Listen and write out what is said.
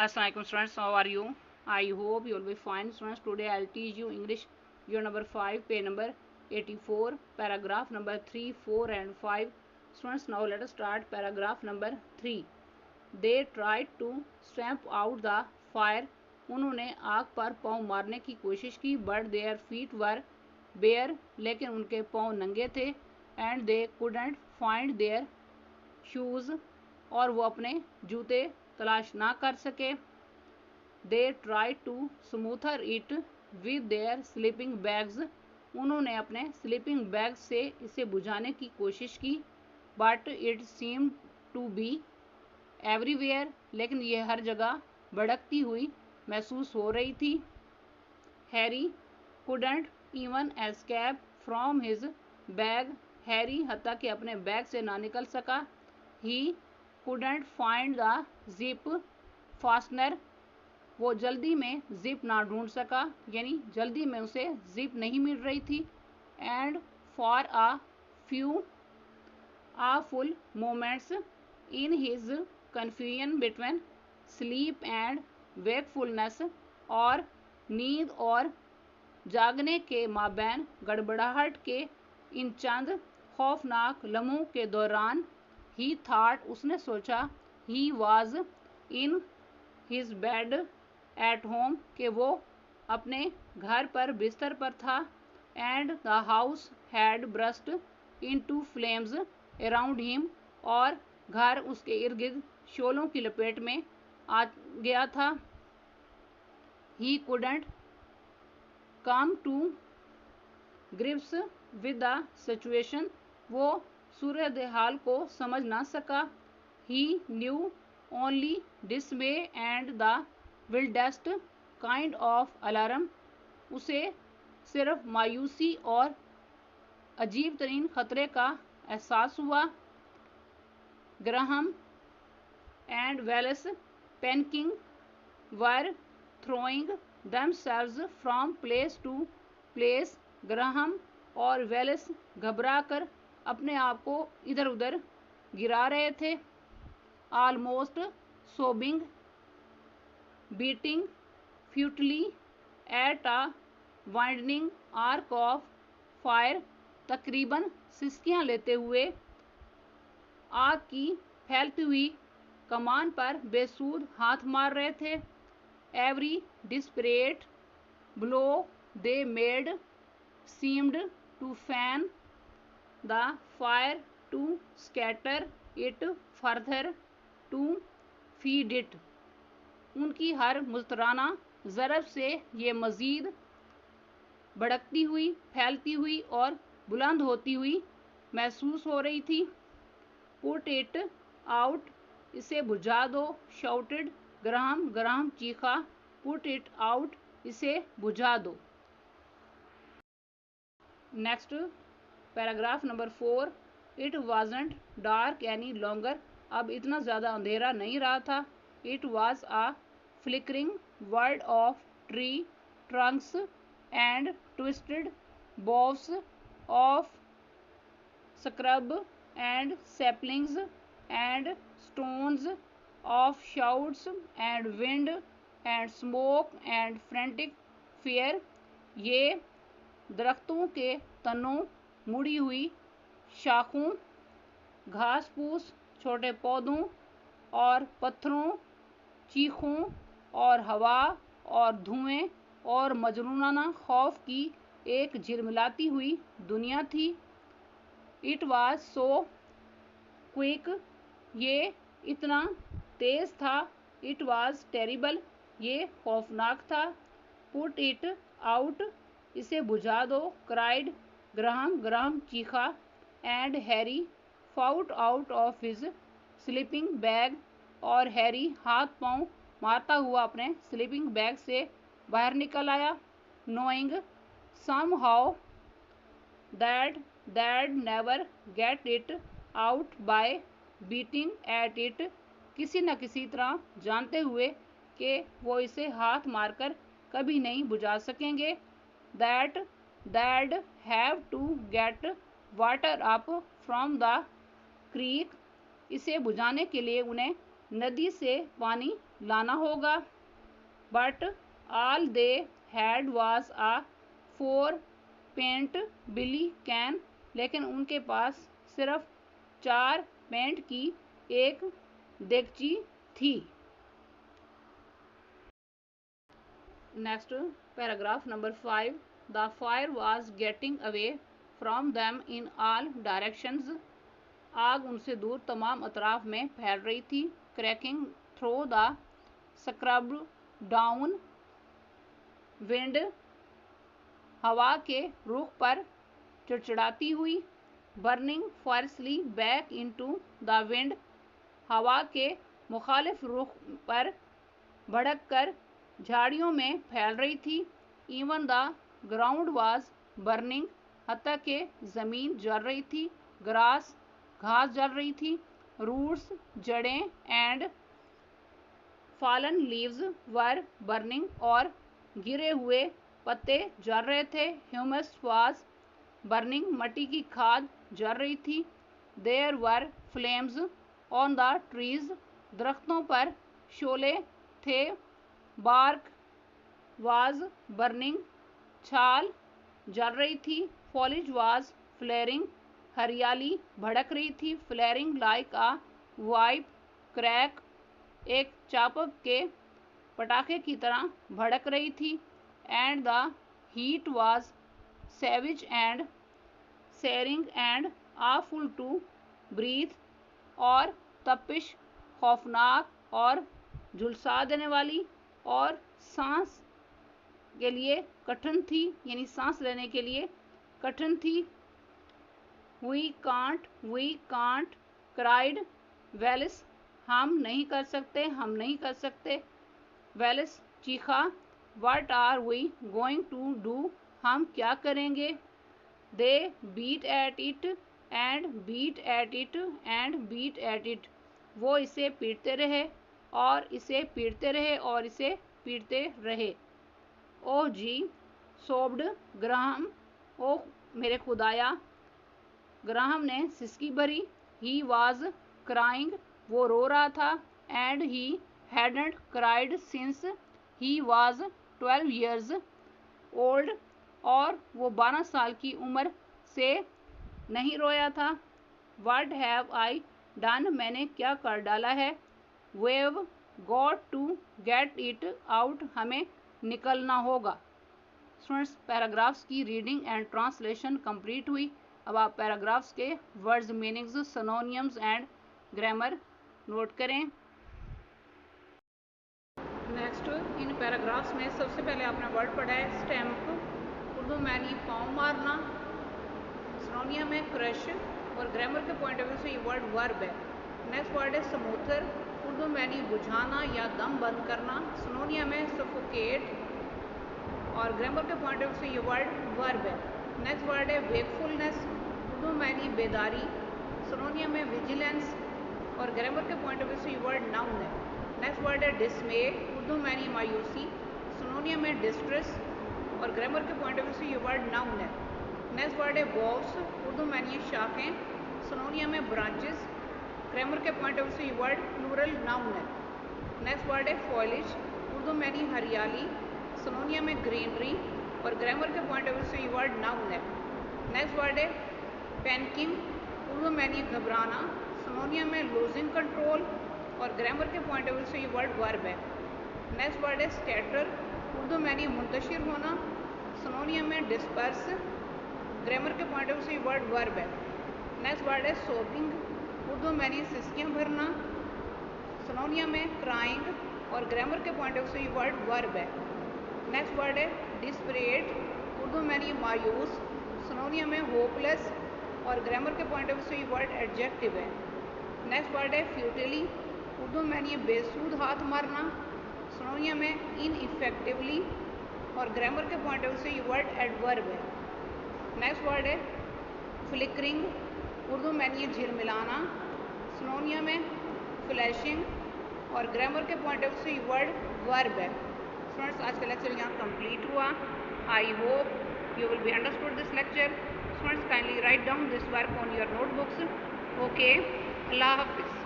Assalamualaikum students, how are you? I hope you will be fine students. Today I will teach you English unit number 5, page number 84, paragraph number 3, 4 and 5. Students, now let us start paragraph number 3. They tried to stamp out the fire. उन्होंने आग पर पाँव मारने की कोशिश की, but their feet were bare, लेकिन उनके पाँव नंगे थे, and they couldn't find their shoes, और वो अपने जूते तलाश ना कर सके. They tried to smoother it with their sleeping bags. उन्होंने अपने स्लीपिंग बैग से इसे बुझाने की कोशिश की, but it seemed to be everywhere. लेकिन ये हर जगह भड़कती हुई महसूस हो रही थी. Harry couldn't even escape from his bag. Harry हत्ता कि अपने बैग से ना निकल सका. He couldn't find the zip fastener. वो जल्दी में जिप ना ढूंढ सका, यानी जल्दी में उसे जिप नहीं मिल रही थी. And for a few full moments in his confusion between sleep and wakefulness, और नींद और जागने के माबैन गड़बड़ाहट के इन चंद खौफनाक लम्हों के दौरान, ही थॉट उसने सोचा, he was in his bed at home कि वो अपने घर पर बिस्तर पर था. And the house had burst into flames around him, और घर उसके इर्द गिर्द शोलों की लपेट में आ गया था. He couldn't come to grips with the situation. वो सूरत हाल को समझ ना सका. He knew only dismay and the wildest kind of alarm. उसे सिर्फ मायूसी और अजीब तरीन खतरे का एहसास हुआ. Graham and Wells panicking were throwing themselves from place to place. Graham और वेल्स घबरा कर अपने आप को इधर उधर गिरा रहे थे. Almost सोबिंग, beating futilely at a winding arc of fire. तकरीबन सिसकियां लेते हुए आग की फैलती हुई कमान पर बेसूद हाथ मार रहे थे. Every desperate blow they made seemed to fan the fire, to scatter it further, to feed it. उनकी हर मुस्तराना ज़रब से ये मज़ीद भड़कती हुई, फैलती हुई और बुलंद होती हुई महसूस हो रही थी. पुट इट आउट, इसे बुझा दो. शाउटेड ग्राहम, ग्राहम चीखा. पुट इट आउट, इसे बुझा दो. Next paragraph number 4. It wasn't dark any longer. अब इतना ज़्यादा अंधेरा नहीं रहा था. It was a flickering world of tree trunks and twisted boughs of scrub and saplings and stones, of shouts and wind and smoke and frantic fear. ये दरख्तों के तनों, मुड़ी हुई शाखों, घास फूस, छोटे पौधों और पत्थरों, चीखों और हवा और धुएं और मजनूनाना खौफ की एक झिलमिलाती हुई दुनिया थी. इट वाज सो क्विक, ये इतना तेज था. इट वाज टेरिबल, ये खौफनाक था. पुट इट आउट, इसे बुझा दो. क्राइड ग्राहम, ग्राहम चीखा. And Harry fought out of his sleeping bag, और हैरी हाथ पांव मारता हुआ अपने स्लीपिंग बैग से बाहर निकल आया. Knowing somehow that that never get it out by beating at it. किसी न किसी तरह जानते हुए कि वो इसे हाथ मारकर कभी नहीं बुझा सकेंगे. That they'd have to get water up from the creek, इसे बुझाने के लिए उन्हें नदी से पानी लाना होगा। But all they had was a 4 pint billy can, लेकिन उनके पास सिर्फ 4 पेंट की एक देगची थी। Next paragraph number 5। The fire was getting away from them in all directions, आग उनसे दूर तमाम अतराफ में फैल रही थी। Cracking through the scrubbed down wind, हवा के रुख पर चिड़चिड़ाती हुई। Burning fiercely back into the wind, हवा के मुखालिफ रुख पर भड़क कर झाड़ियों में फैल रही थी। Even the ground was burning, हत्ता के जमीन जल रही थी। ग्रास, घास जल रही थी। रूट्स, जड़ें, and fallen leaves were burning, और गिरे हुए पत्ते जल रहे थे। ह्यूमस वाज बर्निंग, मट्टी की खाद जल रही थी। There were flames on the trees, दरख्तों पर शोले थे। बार्क वाज बर्निंग, छाल जल रही थी। फॉलिज वाज फ्लेयरिंग, हरियाली भड़क रही थी। Flaring like a whip crack, एक चापक के पटाखे की तरह भड़क रही थी। And the heat was savage and searing and awful to breathe, और तपिश खौफनाक और झुलसा देने वाली और सांस के लिए कठिन थी, यानी सांस लेने के लिए कठिन थी। वी कांट क्राइड वेलिस, हम नहीं कर सकते, हम नहीं कर सकते। वेलिस चीखा। What are we going to do, हम क्या करेंगे। They beat at it and beat at it and beat at it, वो इसे पीटते रहे और इसे पीटते रहे और इसे पीटते रहे। ओह जी, सोब्ड ग्राहम, ओह मेरे खुदाया, ग्राहम ने सिसकी भरी। ही वॉज क्राइंग, वो रो रहा था। And he hadn't cried since he was 12 years old, और वो 12 साल की उम्र से नहीं रोया था। व्हाट हैव आई डन, मैंने क्या कर डाला है। We've got to get it out, हमें निकलना होगा। स्टूडेंट्स, पैराग्राफ्स की रीडिंग एंड ट्रांसलेशन कंप्लीट हुई। अब आप पैराग्राफ्स के words, meanings, synonyms and grammar note करें। नेक्स्ट, इन पैराग्राफ्स में सबसे पहले आपने वर्ड पढ़ा है स्टैम्प, उर्दू में यानी पाँव मारना। सिनोनियम में क्रश, और ग्रामर के पॉइंट ऑफ व्यू से ये वर्ड वर्ब है। नेक्स्ट वर्ड है समूथर, उर्दू में यानी बुझाना या दम बंद करना। सिनोनियम में सफोकेट, और ग्रामर के पॉइंट ऑफ व्यू से ये वर्ड वर्ब है। नेक्स्ट वर्ड है वेकफुलनेस, उर्दू में यानी बेदारी। सिनोनियम में विजिलेंस, और ग्रामर के पॉइंट ऑफ व्यू से ये वर्ड नाउन है। नेक्स्ट वर्ड है डिसमे, उर्दू में यानी मायूसी। सिनोनियम में डिस्ट्रेस, और ग्रामर के पॉइंट ऑफ व्यू से ये वर्ड नाउन है। नेक्स्ट वर्ड है बॉब्स, उर्दू में यानी शाखें। सिनोनियम में ब्रांचेस, ग्रामर के पॉइंट ऑफ व्यू से ये वर्ड प्लूरल नाउन है। नेक्स्ट वर्ड है फॉलिज, उर्दू में यानी हरियाली। सिनोनियम में ग्रीनरी, और ग्रामर के पॉइंट ऑफ व्यू से ये वर्ड नाउन है। नेक्स्ट वर्ड है पैनिकिंग, उर्दू में यानी घबराना। सिनोनियम में लूजिंग कंट्रोल, और ग्रामर के पॉइंट ऑफ व्यू से ये वर्ड वर्ब है। नेक्स्ट वर्ड है स्कैटर, उर्दू में यानी मुंतशिर होना। सिनोनियम में डिस्पर्स, ग्रामर के पॉइंट ऑफ व्यू से ये वर्ड वर्ब है। नेक्स्ट वर्ड है सोबिंग, उर्दू में यानी सिसकियाँ भरना। सिनोनियम में क्राइंग, और ग्रामर के पॉइंट ऑफ व्यू से ये वर्ड वर्ब है। नेक्स्ट वर्ड है डिस्परेट, उर्दू में यानी मायूस। सिनोनियम में होपलेस, और ग्रामर के पॉइंट ऑफ व्यू से ये वर्ड एडजेक्टिव है। नेक्स्ट वर्ड है फ्यूटिली, उर्दू में यानी बेसूद हाथ मारना। सिनोनियम में इनइफेक्टिवली, और ग्रामर के पॉइंट ऑफ व्यू से ये वर्ड एडवर्ब है। नेक्स्ट वर्ड है फ्लिकरिंग, उर्दू में यानी झिलमिलाना। सिनोनियम में फ्लैशिंग, और ग्रामर के पॉइंट ऑफ व्यू से ये वर्ड वर्ब है। स्टूडेंट्स, आज का लेक्चर यहाँ कंप्लीट हुआ। I hope you will be understood this lecture. Students, kindly write down this work on your notebooks. Okay, अल्लाह हाफिज़।